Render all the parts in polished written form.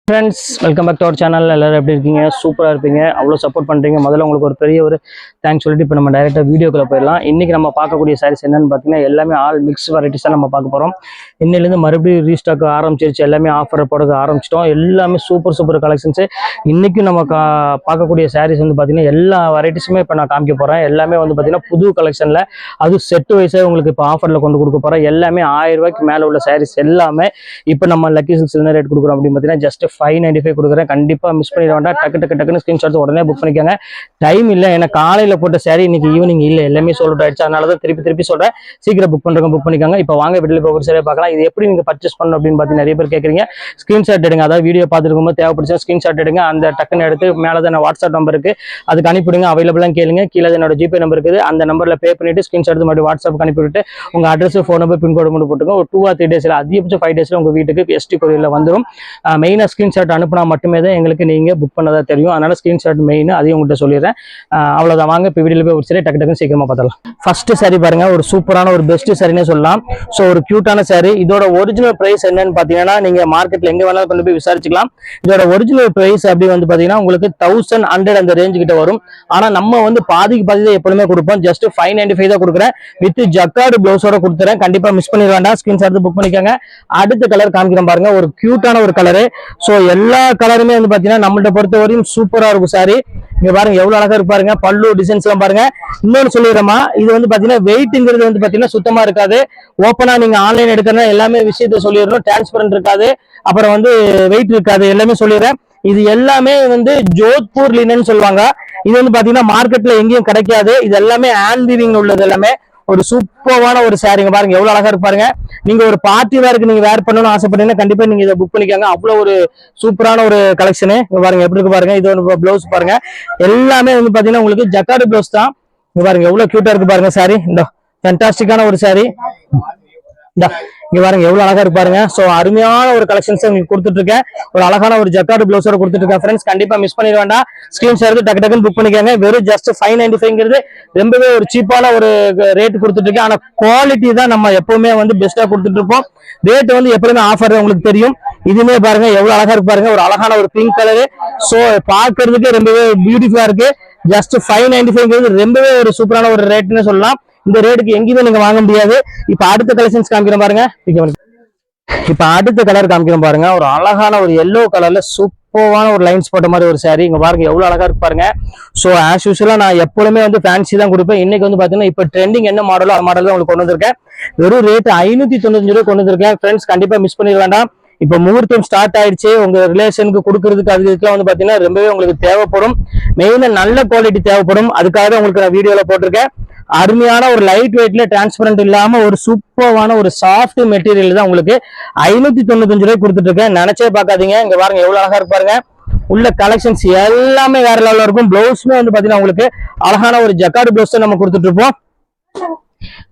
Friends welcome back to our channel. எல்லாரும் எப்படி இருக்கீங்க? சூப்பராக இருப்பீங்க. அவ்வளோ சப்போர்ட் பண்ணுறீங்க. முதல்ல உங்களுக்கு ஒரு பெரிய தேங்க்ஸ் சொல்லிட்டு இப்போ நம்ம டைரெக்டாக வீடியோக்குள்ள போயிடலாம். இன்றைக்கி நம்ம பார்க்கக்கூடிய சாரீஸ் என்னென்னு பார்த்தீங்கன்னா எல்லாமே ஆல் மிக்ஸ் வெரைட்டிஸாக நம்ம பார்க்க போகிறோம். இன்னிலேருந்து மறுபடியும் ரீஸ்டாக் ஆரம்பிச்சிருச்சு. எல்லாமே ஆஃபர் போட ஆரம்பிச்சிட்டோம். எல்லாமே சூப்பர் கலெக்ஷன்ஸு. இன்றைக்கும் நம்ம பார்க்கக்கூடிய சாரீஸ் வந்து பார்த்தீங்கன்னா எல்லா வெரைட்டிஸுமே இப்போ நான் காமிக்க போகிறேன். எல்லாமே வந்து பார்த்தீங்கன்னா புது கலெக்ஷனில் அது செட்டு வைஸாக உங்களுக்கு இப்போ ஆஃபரில் கொண்டு கொடுக்க போகிறேன். எல்லாமே 1000 ரூபாய்க்கு மேலே உள்ள சாரீஸ் எல்லாமே இப்போ நம்ம லக்கி சில்க்ஸ் என்ன ரேட் கொடுக்குறோம் அப்படின்னு பார்த்தீங்கன்னா ஜஸ்ட் 595 கொடுக்குறேன். கண்டிப்பாக மிஸ் பண்ணிட வேண்டாம். டக்குன்னு ஸ்கிரீன்ஷாட் உடனே புக் பண்ணிக்கோங்க. டைம் இல்லை, ஏன்னா காலையில் போட்ட சாரி இன்னைக்கு ஈவினிங் இல்லை, எல்லாமே சோல்ட் ஆயிடுச்சு. அதனால தான் திருப்பி சொல்கிறேன், சீக்கிரம் புக் பண்ணுறவங்க புக் பண்ணிக்கோங்க. இப்போ வாங்க வீட்டில் போகிற சரியாக பார்க்கலாம். இது எப்படி நீங்கள் பர்ச்சேஸ் பண்ணணும் அப்படின்னு பார்த்தீங்கன்னா நிறைய பேர் கேட்குறீங்க. ஸ்கிரீன்ஷாட் எடுங்க, அதாவது வீடியோ பார்த்துருக்கும்போது தேவைப்படுச்சா ஸ்கிரீன்ஷாட் எடுங்க. அந்த டக்குன்னு எடுத்து மேலே தான் வாட்ஸ்அப் நம்பர் இருக்குது, அதுக்கு அனுப்பிவிடுங்க. அவைலபிளாக கேளுங்க. கீழே என்னோட ஜிபே நம்பர் இருக்குது, அந்த நம்பரில் பே பண்ணிவிட்டு ஸ்கிரீன்ஷாட் எடுத்து மறுபடியும் வாட்ஸ்அப் அனுப்பிவிட்டு உங்கள் அட்ரஸ் ஃபோன் நம்பர் பின்கோடு மட்டும் போட்டுங்க. ஒரு 2 or 3 டேஸில் அதிகபட்சம் 5 டேஸில் உங்கள் வீட்டுக்கு எஸ்டி கொரியரில் வந்துடும். மெயினாக ஸ்கிரீன்ஷாட் அனுப்பினா மட்டுமே தான் எங்களுக்கு நீங்கள் புக் பண்ணதா தெரியும். அதனால ஸ்கிரீன்ஷாட் மெயின், அதையும் உங்கள்கிட்ட சொல்லிடுறேன். அவ்வளோதான். வாங்க இப்போ வீடியோவில் போய் ஒரு சரி டக்கு சீக்கிரமாக பார்த்தலாம். ஃபர்ஸ்ட் சாரி பாருங்க, ஒரு சூப்பரான ஒரு பெஸ்ட் சாரினே சொல்லலாம். ஸோ ஒரு கியூட்டான சாரி. இதோட ஒரிஜினல் பிரைஸ் என்னன்னு பார்த்தீங்கன்னா நீங்கள் மார்க்கெட்டில் எங்கே வேணாலும் கொண்டு போய் விசாரிச்சுக்கலாம். இதோட ஒரிஜினல் பிரைஸ் அப்படி வந்து பார்த்தீங்கன்னா உங்களுக்கு 1100 அந்த ரேஞ்சு கிட்ட வரும். ஆனால் நம்ம வந்து பாதிக்கு பாதி தான் எப்பொழுதுமே கொடுப்போம். ஜஸ்ட் 595 தான் கொடுக்குறேன். வித் ஜக்கார்டு பிளவுஸோட கொடுத்துறேன். கண்டிப்பாக மிஸ் பண்ணிட வேண்டாம். ஸ்கிரீன்ஷாட் எடுத்து புக் பண்ணிக்கோங்க. அடுத்த கலர் காமிக்கிறேன் பாருங்க, ஒரு கியூட்டான ஒரு கலரு. ஸோ எல்லா கலருமே வந்து பார்த்தீங்கன்னா நம்மள்ட்ட பொறுத்த வரையும் சூப்பராக இருக்கும் சாரி. இங்க பாருங்க எவ்வளவு அழகா இருக்கு பாருங்க. பல்லு டிசைன்ஸ் எல்லாம் பாருங்க. இன்னொன்னு சொல்லிடுறோமா, இது வந்து பாத்தீங்கன்னா வெயிட்ங்கிறது வந்து பாத்தீங்கன்னா சுத்தமா இருக்காது. ஓப்பனா நீங்க ஆன்லைன் எடுக்கிறனா எல்லாமே விஷயத்த சொல்லிடணும். டிரான்ஸ்பரண்ட் இருக்காது, அப்புறம் வந்து வெயிட் இருக்காது, எல்லாமே சொல்லிடுறேன். இது எல்லாமே வந்து ஜோத்பூர் லினன் சொல்லுவாங்க. இது வந்து பாத்தீங்கன்னா மார்க்கெட்ல எங்கேயும் கிடைக்காது. இது எல்லாமே ஹேண்ட் வீவிங் உள்ளது. எல்லாமே ஒரு சூப்பரான ஒரு சாரிங்க பாருங்க, எவ்வளவு அழகா இருப்பாருங்க. நீங்க ஒரு பார்ட்டி வேருக்கு நீங்க வேர் பண்ணணும்னு ஆசைப்பட்டீங்கன்னா கண்டிப்பா நீங்க இதை புக் பண்ணிக்காங்க. அவ்வளவு ஒரு சூப்பரான ஒரு கலெக்ஷனு. பாருங்க எப்படி இருக்கு பாருங்க. இது ஒரு பிளவுஸ் பாருங்க, எல்லாமே வந்து பாத்தீங்கன்னா உங்களுக்கு ஜக்கார்டு பிளவுஸ் தான். பாருங்க எவ்வளவு கியூட்டா இருக்கு பாருங்க சாரி. இந்த ஃபேண்டாஸ்டிக்கான ஒரு சாரி. இங்க பாருங்க எவ்வளவு அழகா இருப்பாருங்க. சோ அருமையான ஒரு கலெக்ஷன்ஸ் உங்களுக்கு கொடுத்துட்டு இருக்கேன். ஒரு அழகான ஒரு ஜக்கார்டு பிளவுஸோட கொடுத்துட்டு இருக்கேன். ஃப்ரெண்ட்ஸ் கண்டிப்பா மிஸ் பண்ணிட வேண்டாம். ஸ்கிரீன்ஷாட் எடுத்து டக்குன்னு புக் பண்ணிக்கோங்க. வெறும் ஜஸ்ட் 595ங்கிறது ரொம்பவே ஒரு சீப்பான ஒரு ரேட் கொடுத்துட்டு இருக்கேன். ஆனா குவாலிட்டி தான் நம்ம எப்பவுமே வந்து பெஸ்டா கொடுத்துட்டு இருப்போம். ரேட் வந்து எப்பவுமே ஆஃபர் உங்களுக்கு தெரியும். இதுமே பாருங்க எவ்வளவு அழகா இருக்கு பாருங்க. ஒரு அழகான ஒரு பிங்க் கலரு. சோ பாக்குறதுக்கு ரொம்பவே பியூட்டிஃபுல்லா இருக்கு. ஜஸ்ட் 595ங்கிறது ரொம்பவே ஒரு சூப்பரான ஒரு ரேட்னு சொல்லலாம். இந்த ரேட்டுக்கு எங்கேயுமே நீங்க வாங்க முடியாது. இப்ப அடுத்த கலெக்ஷன்ஸ் காமிக்கிறேன் பாருங்க. இப்ப அடுத்த கலர் காமிக்கிறேன் பாருங்க. ஒரு அழகான ஒரு எல்லோ கலர்ல சூப்பரான ஒரு லைன்ஸ் போட்ட மாதிரி ஒரு சாரி. இங்க பாருங்க எவ்வளவு அழகா இருக்கு பாருங்க. சோ ஆஸ் யூசுவலா நான் எப்பவுமே வந்து ஃபேன்சி தான் கொடுப்பேன். இன்னைக்கு வந்து பாத்தீங்கன்னா இப்ப ட்ரெண்டிங் என்ன மாடலோ அந்த மாடல் தான் உங்களுக்கு கொண்டு வந்திருக்கேன். வெறும் ரேட் 595 ரூபாய் கொண்டு வந்திருக்கேன். ஃப்ரெண்ட்ஸ் கண்டிப்பா மிஸ் பண்ணிட வேண்டாம். இப்ப முகூர்த்தம் ஸ்டார்ட் ஆயிடுச்சு. உங்க ரிலேஷனுக்கு கொடுக்கறதுக்கு அதுக்கெல்லாம் வந்து பாத்தீங்கன்னா ரொம்பவே உங்களுக்கு தேவைப்படும். மெயினா நல்ல குவாலிட்டி தேவைப்படும். அதுக்காக தான் உங்களுக்கு நான் வீடியோல போட்டிருக்கேன். அருமையான ஒரு லைட் வெயிட்ல டிரான்ஸ்பரண்ட் இல்லாம ஒரு சூப்பரான ஒரு சாஃப்ட் மெட்டீரியல் தான் உங்களுக்கு 595 ரூபாய் கொடுத்துட்டு இருக்கேன். நினைச்சே பார்க்காதீங்க. இங்க பாருங்க எவ்வளவு அழகா இருப்பாருங்க. உள்ள கலெக்ஷன்ஸ் எல்லாமே வேற லெவல்ல இருக்கும். பிளவுஸ்மே வந்து பாத்தீங்கன்னா உங்களுக்கு அழகான ஒரு ஜக்கார்டு பிளவுஸ் நம்ம கொடுத்துட்டு இருப்போம்.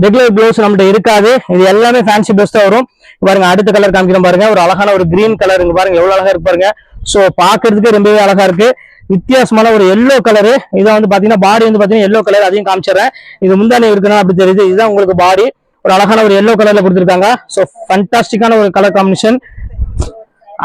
ரெகுலர் பிளவுஸ் நம்மகிட்ட இருக்காது. இது எல்லாமே ஃபேன்சி பிளவுஸ் தான் வரும். பாருங்க அடுத்த கலர் காமிக்கிறோம் பாருங்க. ஒரு அழகான ஒரு கிரீன் கலர். இங்க பாருங்க எவ்வளவு அழகா இருக்கு பாருங்க. சோ பாக்குறதுக்கு ரொம்பவே அழகா இருக்கு. வித்தியாசமான ஒரு எல்லோ கலரு. இதை வந்து பாத்தீங்கன்னா பாடி வந்து பாத்தீங்கன்னா எல்லோ கலர். அதையும் காமிச்சிடறேன். இது முந்தானே இருக்கணும் அப்படி தெரியுது. இதுதான் உங்களுக்கு பாடி. ஒரு அழகான ஒரு எல்லோ கலர்ல கொடுத்துருக்காங்க. சோ ஃபேண்டாஸ்டிக்கான ஒரு கலர் காம்பினேஷன்.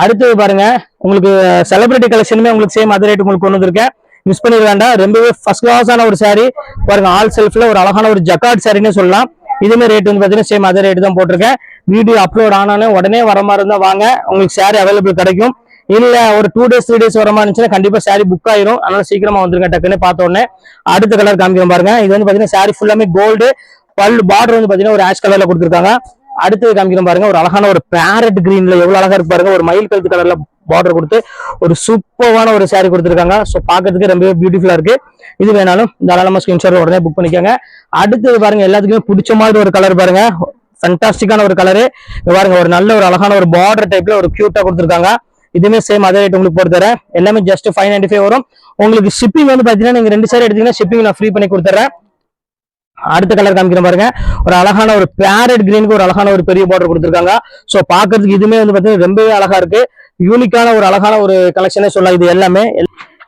அடுத்தது பாருங்க, உங்களுக்கு செலிபிரிட்டி கலெக்ஷனுமே உங்களுக்கு சேம் அதே ரேட் உங்களுக்கு கொண்டு வந்திருக்கேன். மிஸ் பண்ணிட வேண்டாம். ரொம்பவே ஃபர்ஸ்ட் கிளாஸான ஒரு சாரி பாருங்க. ஆல் செல்ஃப்ல ஒரு அழகான ஒரு ஜக்கார்ட் சாரின்னு சொல்லலாம். இதுமே ரேட் வந்து பாத்தீங்கன்னா சேம் அதே ரேட் தான் போட்டிருக்கேன். வீடியோ அப்லோட் ஆனானே உடனே வர மாதிரி இருந்தா வாங்க, உங்களுக்கு சாரி அவைலபிள் கிடைக்கும். இல்ல ஒரு 2 days 3 days வர மாதிரி இருந்துச்சுன்னா கண்டிப்பா சாரி புக் ஆயிரும். அதனால சீக்கிரமா வந்துருங்க டக்குன்னு பார்த்த உடனே. அடுத்த கலர் காமிக்கிறோம் பாருங்க. இது வந்து பாத்தீங்கன்னா சாரி ஃபுல்லாமே கோல்டு. பல்லு பார்டர் வந்து பாத்தீங்கன்னா ஒரு ஆஷ் கலர்ல கொடுத்துருக்காங்க. அடுத்தது காமிக்கிறோம் பாருங்க. ஒரு அழகான ஒரு பேரட் கிரீன்ல எவ்வளவு அழகா இருக்கு பாருங்க. ஒரு மயில் கழுத்து கலர்ல பார்டர் கொடுத்து ஒரு சூப்பரான ஒரு சாரி கொடுத்துருக்காங்க. ஸோ பாக்கிறதுக்கு ரொம்பவே பியூட்டிஃபுல்லா இருக்கு. இது வேணாலும் தாராளமா ஸ்கிரீன்ஷாட் உடனே புக் பண்ணிக்கோங்க. அடுத்தது பாருங்க எல்லாத்துக்குமே பிடிச்ச மாதிரி ஒரு கலர் பாருங்க. ஃபேண்டாஸ்டிக்கான ஒரு கலரு. பாருங்க ஒரு நல்ல ஒரு அழகான ஒரு பார்டர் டைப்ல ஒரு கியூட்டா கொடுத்துருக்காங்க. இதுமே சேம் அதே ரேட் உங்களுக்கு போட்டு தரேன். எல்லாமே ஜஸ்ட் 595 வரும். உங்களுக்கு ஷிப்பிங் வந்து பாத்தீங்கன்னா நீங்க 2 சாரி எடுத்தீங்கன்னா ஷிப்பிங் நான் ஃப்ரீ பண்ணி கொடுத்துறேன். அடுத்த கலர் காமிக்கிறேன் பாருங்க. ஒரு அழகான ஒரு பேரட் கிரீனுக்கு ஒரு அழகான ஒரு பெரிய பார்டர் கொடுத்துருக்காங்க. சோ பாக்குறதுக்கு இதுமே வந்து பாத்தீங்கன்னா ரொம்பவே அழகா இருக்கு. யூனிக்கான ஒரு அழகான ஒரு கலெக்ஷனே சொல்லலாம். இது எல்லாமே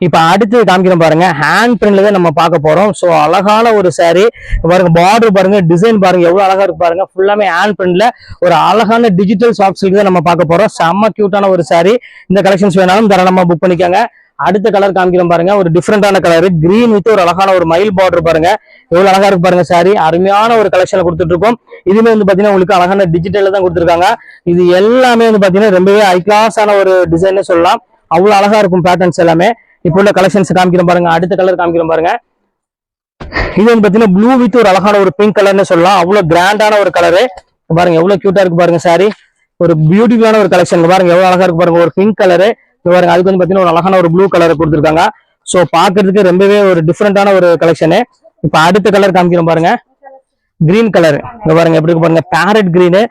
இப்ப அடுத்து காமிக்கிறோம் பாருங்க, ஹேண்ட் பிரிண்ட்ல தான் நம்ம பார்க்க போறோம். சோ அழகான ஒரு saree பாருங்க, பார்டர் பாருங்க, டிசைன் பாருங்க எவ்வளவு அழகா இருக்கு பாருங்க. ஃபுல்லாமே ஹேண்ட் பிரிண்ட்ல ஒரு அழகான டிஜிட்டல் சாஃப்ட் சில்க் தான் நம்ம பார்க்க போறோம். செம்ம கியூட்டான ஒரு saree. இந்த கலெக்ஷன்ஸ் வேணாலும் தாராளமா புக் பண்ணிக்கோங்க. அடுத்த கலர் காமிக்கிறோம் பாருங்க, ஒரு டிஃப்ரெண்டான கலர் கிரீன் வித் ஒரு அழகான ஒரு மயில் பார்டர் பாருங்க, எவ்வளவு அழகா இருக்கு பாருங்க saree. அருமையான ஒரு கலெக்ஷன்ல கொடுத்துட்டு இருக்கோம். இதுமே வந்து பாத்தீங்கன்னா உங்களுக்கு அழகான டிஜிட்டல்ல தான் கொடுத்துருக்காங்க. இது எல்லாமே வந்து பாத்தீங்கன்னா ரொம்பவே ஹை கிளாஸான ஒரு டிசைன் சொல்லலாம். அவ்வளவு அழகா இருக்கும் பேட்டர்ன்ஸ் எல்லாமே. இப்போ உள்ள கலெக்ஷன்ஸ் காமிக்கிறோம் பாருங்க. அடுத்த கலர் காமிக்கிறோம் பாருங்க, இது வந்து பாத்தீங்கன்னா ப்ளூ வித் ஒரு அழகான ஒரு பிங்க் கலர்னு சொல்லலாம். அவ்வளவு கிராண்டான ஒரு கலரு பாருங்க, எவ்வளவு கியூட்டா இருக்கு பாருங்க saree. ஒரு பியூட்டிஃபுல்லான ஒரு கலெக்ஷன் பாருங்க, எவ்வளவு அழகா இருக்கு பாருங்க. ஒரு பிங்க் கலரு பாருங்க, அதுக்கு வந்து பாத்தீங்கன்னா ஒரு அழகான ஒரு ப்ளூ கலர் கொடுத்துருக்காங்க. சோ பாக்குறதுக்கு ரொம்பவே ஒரு டிஃப்ரெண்டான ஒரு கலெக்ஷனு. இப்ப அடுத்த கலர் காமிக்கிறோம் பாருங்க, கிரீன் கலர் பாருங்க, எப்படி இருக்கு பாருங்க, பேரட் கிரீனு.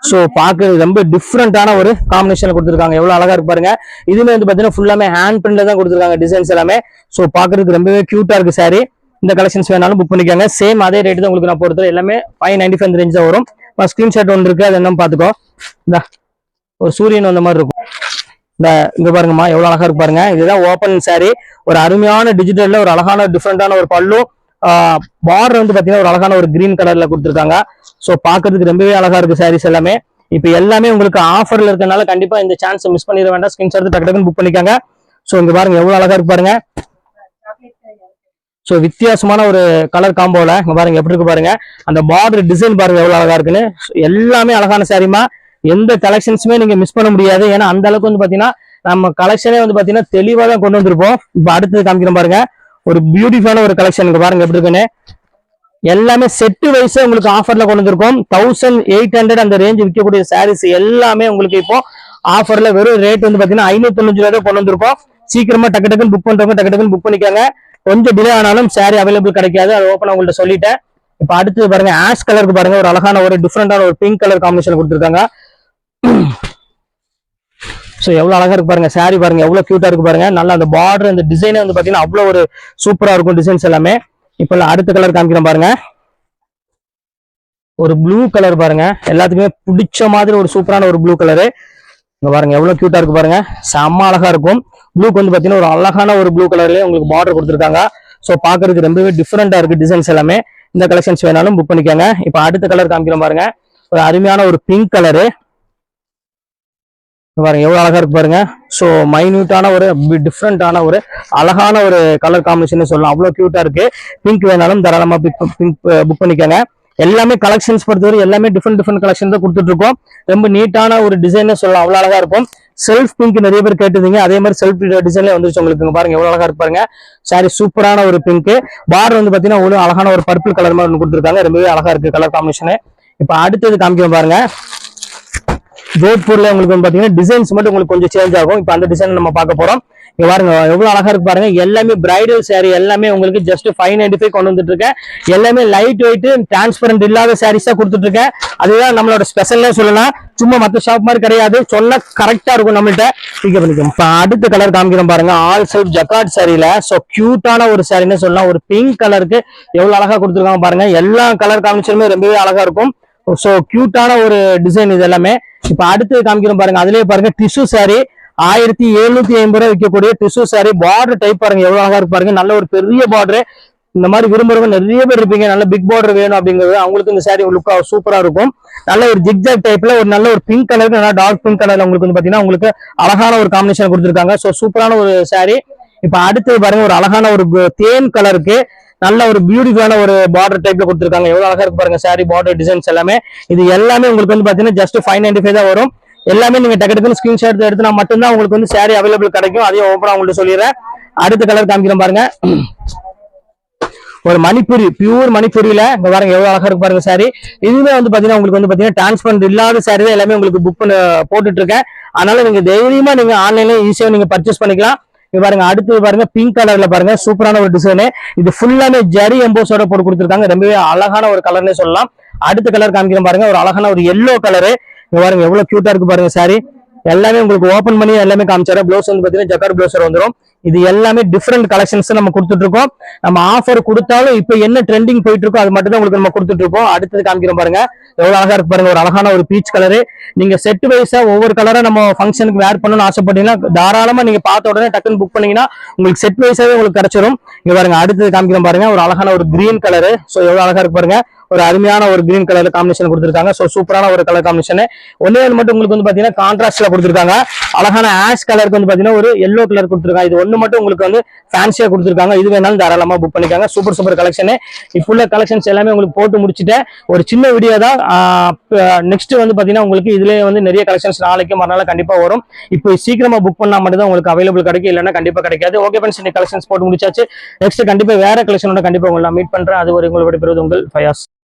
சோ பாக்குறது ரொம்ப டிஃப்ரெண்டான ஒரு காம்பினேஷன்ல கொடுத்துருக்காங்க, எவ்வளவு அழகா இருக்கு பாருங்க. இதுமே வந்து பாத்தீங்கன்னா ஃபுல்லாமே ஹேண்ட் பிரிண்ட்ல தான் கொடுத்துருக்காங்க டிசைன்ஸ் எல்லாமே. சோ பாக்குறதுக்கு ரொம்பவே கியூட்டா இருக்கு saree. இந்த கலெக்ஷன்ஸ் வேணாலும் புக் பண்ணிக்கோங்க. சேம் அதே ரேட் தான் உங்களுக்கு நான் பொறுத்தவரை எல்லாமே 595 ரேஞ்ச் தான் வரும். ஸ்கிரீன்ஷாட் ஒன்று இருக்கு, அது என்ன பாத்துக்கோ. இந்த ஒரு சூரியன் வந்த மாதிரி இருக்கும். இந்த இங்க பாருங்கம்மா, எவ்வளவு அழகா இருக்கு பாருங்க. இதுதான் ஓப்பன் saree. ஒரு அருமையான டிஜிட்டல்ல ஒரு அழகான டிஃப்ரெண்டான ஒரு பல்லு. பார்டர் வந்து பாத்தீங்கன்னா ஒரு அழகான ஒரு கிரீன் கலர்ல கொடுத்துருக்காங்க. சோ பாக்குறதுக்கு ரொம்பவே அழகா இருக்கு சாரீஸ் எல்லாமே. இப்ப எல்லாமே உங்களுக்கு ஆஃபர்ல இருக்கனால கண்டிப்பா இந்த சான்ஸ் மிஸ் பண்ணிட வேண்டாம். ஸ்கிரீன்ஷாட் எடுத்து டக்கு டக்குன்னு புக் பண்ணிக்காங்க. சோ இங்க பாருங்க, எவ்வளவு அழகா இருக்கு பாருங்க. சோ வித்தியாசமான ஒரு கலர் காம்போல இங்க பாருங்க, எப்படி இருக்கு பாருங்க. அந்த பார்டர் டிசைன் பாருங்க எவ்வளவு அழகா இருக்குன்னு. எல்லாமே அழகான சாரிமா. எந்த கலெக்ஷன்ஸுமே நீங்க மிஸ் பண்ண முடியாது. ஏன்னா அந்த அளவுக்கு வந்து பாத்தீங்கன்னா நம்ம கலெக்ஷனே வந்து பாத்தீங்கன்னா தெளிவா தான் கொண்டு வந்திருப்போம். இப்ப அடுத்தது காமிக்கிறோம் பாருங்க, ஒரு பியூட்டிஃபுல்லான ஒரு கலெக்ஷன் இங்க பாருங்க எப்படி இருக்குன்னு. எல்லாமே செட்டு வைஸ் உங்களுக்கு ஆஃபர்ல கொண்டு வந்திருக்கோம். 1800 அந்த ரேஞ்ச் விற்கக்கூடிய சாரீஸ் எல்லாமே உங்களுக்கு இப்போ ஆஃபர்ல வெறும் ரேட் வந்து பாத்தீங்கன்னா 595 ரூபாய் கொண்டு வந்திருக்கோம். சீக்கிரமா டக்கு டக்குன்னு புக் பண்றவங்க டக்கு டக்குன்னு புக் பண்ணிக்காங்க. கொஞ்சம் டிலே ஆனாலும் சாரி அவைலபிள் கிடைக்காது, அது ஓப்பன் உங்கள்ட்ட சொல்லிட்டேன். இப்ப அடுத்து பாருங்க, ஆஷ் கலருக்கு பாருங்க, ஒரு அழகான ஒரு டிஃப்ரெண்டான ஒரு பிங்க் கலர் காம்பினேஷன் கொடுத்துருக்காங்க. சோ எவ்வளவு அழகா இருக்கு பாருங்க சாரி, பாருங்க எவ்வளவு கியூட்டா இருக்கு பாருங்க. நல்லா அந்த பார்டர் அந்த டிசைனே வந்து பாத்தீங்கன்னா அவ்வளவு ஒரு சூப்பரா இருக்கும் டிசைன்ஸ் எல்லாமே. இப்ப அடுத்த கலர் காமிக்கிறேன் பாருங்க, ஒரு ப்ளூ கலர் பாருங்க, எல்லாத்துக்குமே பிடிச்ச மாதிரி ஒரு சூப்பரான ஒரு ப்ளூ கலரு. இங்க பாருங்க எவ்வளவு கியூட்டா இருக்கு பாருங்க, செம்ம அழகா இருக்கும். ப்ளூக்கு வந்து பாத்தீங்கன்னா ஒரு அழகான ஒரு ப்ளூ கலர்லயே உங்களுக்கு பார்டர் கொடுத்துருக்காங்க. சோ பாக்குறதுக்கு ரொம்பவே டிஃப்ரெண்டா இருக்கு டிசைன்ஸ் எல்லாமே. இந்த கலெக்ஷன்ஸ் வேணாலும் புக் பண்ணிக்கோங்க. இப்ப அடுத்த கலர் காமிக்கிறேன் பாருங்க, ஒரு அருமையான ஒரு பிங்க் கலரு பாருங்க, எவ்வளவு அழகா இருக்கு பாருங்க. சோ மைன்யூட்டான ஒரு டிஃப்ரெண்டான ஒரு அழகான ஒரு கலர் காம்பினேஷன் சொல்லலாம், அவ்வளவு கியூட்டா இருக்கு. பிங்க் வேணாலும் தாராளமா பிங்க் புக் பண்ணிக்கோங்க. எல்லாமே கலெக்ஷன்ஸ் பொறுத்தவரை எல்லாமே டிஃப்ரெண்ட் கலெக்ஷன் தான் கொடுத்துட்டு இருக்கோம். ரொம்ப நீட்டான ஒரு டிசைன் சொல்லலாம், அவ்வளவு அழகா இருக்கும். செல்ஃப் பிங்க் நிறைய பேர் கேட்டிருந்தீங்க, அதே மாதிரி செல்ஃப் டிசைன்ல வந்துருச்சு உங்களுக்கு. பாருங்க எவ்வளவு அழகா இருக்கு பாருங்க சாரி, சூப்பரான ஒரு பிங்க். பார்டர் வந்து பாத்தீங்கன்னா ஒரு அழகான ஒரு பர்பிள் கலர் மாதிரி ஒன்று கொடுத்துருக்காங்க, ரொம்பவே அழகா இருக்கு கலர் காம்பினேஷன். இப்ப அடுத்தது காமிக்கிறோம் பாருங்க, ஜோத்பூர்ல உங்களுக்கு வந்து பாத்தீங்கன்னா டிசைன்ஸ் மட்டும் உங்களுக்கு கொஞ்சம் சேஞ்ச் ஆகும். இப்ப அந்த டிசைன் நம்ம பார்க்க போறோம். இங்க பாருங்க எவ்வளவு அழகா இருக்கு பாருங்க. எல்லாமே பிரைடல் சாரி, எல்லாமே உங்களுக்கு ஜஸ்ட் 595 கொண்டு வந்துட்டு இருக்கேன். எல்லாமே லைட் வெயிட் டிரான்ஸ்பரண்ட் இல்லாத சாரீஸா கொடுத்துட்டு இருக்கேன். அதுதான் நம்மளோட ஸ்பெஷல்னே சொல்லலாம். சும்மா மற்ற ஷாப் மாதிரி கிடையாது, சொன்னா கரெக்டா இருக்கும் நம்மள்ட்ட. பிக் பண்ணிக்கோங்க. இப்ப அடுத்த கலர் காமிக்கிறோம் பாருங்க, ஆல் செல்ஃப் ஜக்கார்ட் சாரியில சோ கியூட்டான ஒரு சாரின்னு சொல்லலாம். ஒரு பிங்க் கலருக்கு எவ்வளவு அழகா கொடுத்துருக்காங்க பாருங்க. எல்லா கலர் காம்பினேஷனுமே ரொம்பவே அழகா இருக்கும். சோ கியூட்டான ஒரு டிசைன் இது எல்லாமே. இப்ப அடுத்து காமிக்கிறோம் பாருங்க, அதுலயே பாருங்க டிஷ்யூ சாரி 1750 ரூபாய் விற்கக்கூடிய டிஷ்யூ சாரி. பார்டர் டைப் பாருங்க எவ்வளவு அழகா இருக்கு பாருங்க. நல்ல ஒரு பெரிய பார்டர், இந்த மாதிரி விரும்புறவங்க நிறைய பேர் இருப்பீங்க. நல்ல பிக் பார்டர் வேணும் அப்படிங்கிறது அவங்களுக்கு இந்த சாரி லுக்கா சூப்பரா இருக்கும். நல்ல ஒரு ஜிக்ஜாக் டைப்ல ஒரு நல்ல ஒரு பிங்க் கலருக்கு நல்லா டார்க் பிங்க் கலர்ல உங்களுக்கு வந்து பாத்தீங்கன்னா உங்களுக்கு அழகான ஒரு காம்பினேஷன் கொடுத்துருக்காங்க. சோ சூப்பரான ஒரு சாரி. இப்ப அடுத்து பாருங்க, ஒரு அழகான ஒரு தேன் கலருக்கு நல்ல ஒரு பியூட்டிஃபுல்லான ஒரு பார்டர் டைப்ல கொடுத்துருக்காங்க. எவ்வளவு அழகா இருக்கு பாருங்க சாரி, பார்டர் டிசைன்ஸ் எல்லாமே. இது எல்லாமே உங்களுக்கு வந்து பாத்தீங்கன்னா ஜஸ்ட் 595 தான் வரும். எல்லாமே நீங்க டக்கு ஸ்கிரீன்ஷாட் எடுத்துனா மட்டும்தான் உங்களுக்கு வந்து சாரி அவைலபிள் கிடைக்கும். அதையும் ஓப்பனா உங்கள்ட்ட சொல்லிடுறேன். அடுத்த கலர் காமிக்கிறேன் பாருங்க, ஒரு மணிப்பூரி, பியூர் மணிப்பூரியில இங்க பாருங்க எவ்வளவு அழகா இருக்கு பாருங்க சாரி. இதுவே வந்து பாத்தீங்கன்னா உங்களுக்கு வந்து பாத்தீங்கன்னா டிரான்ஸ்பரண்ட் இல்லாத சாரி தான் எல்லாமே உங்களுக்கு புக் பண்ண போட்டுட்டு இருக்கேன். அதனால நீங்க தைரியமா நீங்க ஆன்லைன்ல ஈஸியா நீங்க பர்ச்சேஸ் பண்ணிக்கலாம். பாருங்க அடுத்து பாருங்க பிங்க் கலர்ல பாருங்க சூப்பரான ஒரு டிசைன். இது ஃபுல்லாமே ஜரி எம்போஸோட போட்டு கொடுத்துருக்காங்க, ரொம்பவே அழகான ஒரு கலர்னே சொல்லலாம். அடுத்த கலர் காமிக்கிறேன் பாருங்க, ஒரு அழகான ஒரு எல்லோ கலரு. பாருங்க எவ்வளவு கியூட்டா இருக்கு பாருங்க சாரி. எல்லாமே உங்களுக்கு ஓபன் பண்ணி எல்லாமே காமிச்சாரு. பிளவுஸ் வந்து பாத்தீங்கன்னா ஜக்கார்ட் பிளவுஸ் வந்துடும். இது எல்லாமே டிஃப்ரெண்ட் கலெக்ஷன்ஸ் நம்ம கொடுத்துட்டு இருக்கோம். நம்ம ஆஃபர் கொடுத்தாலும் இப்போ என்ன ட்ரெண்டிங் போயிட்டு இருக்கோ அது மட்டும் தான் உங்களுக்கு நம்ம கொடுத்துட்டு இருக்கோம். அடுத்தது காமிக்கிறோம் பாருங்க, எவ்வளவு அழகா இருக்கு பாருங்க. ஒரு அழகான ஒரு பீச் கலரு. நீங்க செட் வைஸா ஒவ்வொரு கலரா நம்ம ஃபங்க்ஷனுக்கு வேர் பண்ணணும்னு ஆசைப்பட்டீங்கன்னா தாராளமா நீங்க பார்த்த உடனே டக்குன்னு புக் பண்ணீங்கன்னா உங்களுக்கு செட் வைஸாவே உங்களுக்கு கிடைச்சிரும். இங்க பாருங்க, அடுத்தது காமிக்கிறோம் பாருங்க, ஒரு அழகான ஒரு கிரீன் கலரு. ஸோ எவ்வளவு அழகா இருக்கு பாருங்க, ஒரு அருமையான ஒரு கிரீன் கலர் காம்பினேஷன் கொடுத்திருக்காங்க. சோ சூப்பரான ஒரு கலர் காம்பினேஷன். ஒன்னே மட்டும் உங்களுக்கு வந்து பாத்தீங்கன்னா கான்ட்ராஸ்ட்ல கொடுத்திருக்காங்க. அழகான ஆஷ் கலருக்கு வந்து பாத்தீங்கன்னா ஒரு எல்லோ கலர் கொடுத்திருக்காங்க. இது ஒண்ணு மட்டும் உங்களுக்கு வந்து ஃபேன்சியா கொடுத்திருக்காங்க. இது வேணாலும் தாராளமா புக் பண்ணிக்காங்க. Super super collection. இப்போ உள்ள கலெக்ஷன்ஸ் எல்லாமே உங்களுக்கு போட்டு முடிச்சுட்டேன். ஒரு சின்ன வீடியோ தான். நெக்ஸ்ட் வந்து பாத்தீங்கன்னா உங்களுக்கு இதுலயே வந்து நிறைய கலெக்ஷன்ஸ் நாளைக்கு மறுநாள் கண்டிப்பா வரும். இப்போ சீக்கிரமா புக் பண்ணா மட்டும் தான் உங்களுக்கு அவைலபிள் கிடைக்கும், இல்லைன்னா கண்டிப்பா கிடைக்காது. ஓகே ஃப்ரெண்ட்ஸ், இந்த கலெக்ஷன்ஸ் போட்டு முடிச்சாச்சு. நெக்ஸ்ட் கண்டிப்பா வேற கலெக்ஷனோட கண்டிப்பா உங்களை மீட் பண்றேன். அது ஒரு உங்களோட பெறுவது உங்கள் ஃபயாஸ்.